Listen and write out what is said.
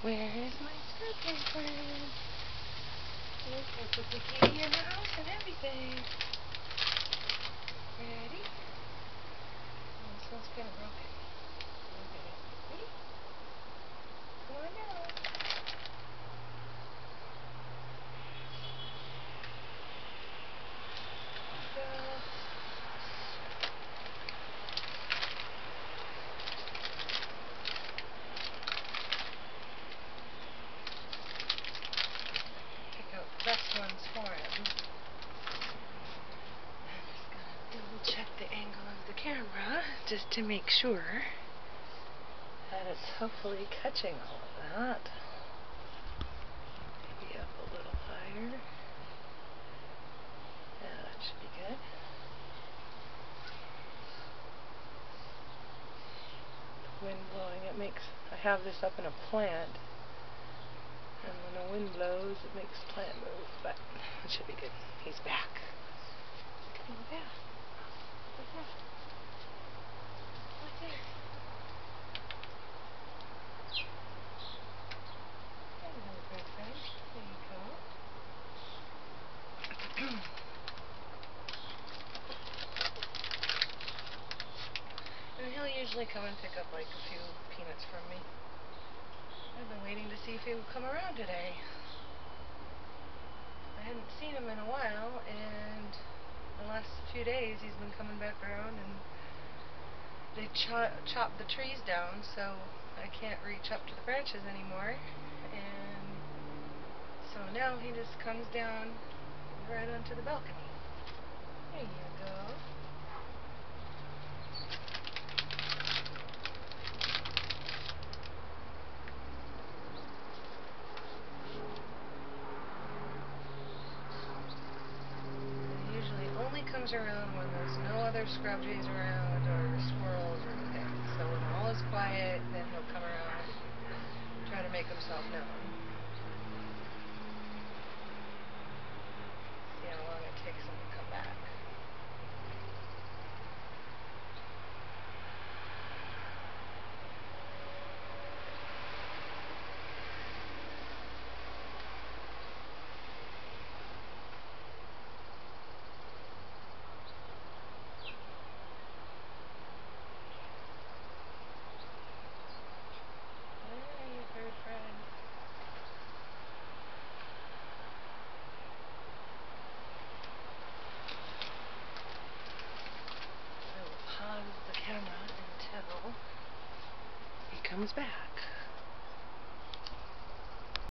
Where's my turkey friend? Look, I put the kitty in the house and everything. Ready? Oh, this one's kind of broken. Okay. Ready? Come on down. Go. Pick out the best ones for him. I'm just gonna double check the angle of the camera just to make sure that it's hopefully catching all of that. Maybe up a little higher. Yeah, that should be good. The wind blowing, it makes, I have this up in a plant, and when the wind blows, it makes the plant move, but it should be good. He's back. He's back. What's that? What's that? Hello, good friend. There you go. And he'll usually come and pick up like a few peanuts from me. I've been waiting to see if he would come around today. I hadn't seen him in a while, and the last few days he's been coming back around, and they chopped the trees down, so I can't reach up to the branches anymore. And so now he just comes down right onto the balcony. There you go. Only comes around when there's no other scrubbies around or squirrels or anything. So when all is quiet, then he'll come around and try to make himself known. See how long it takes him to come back. I will pause the camera until he comes back.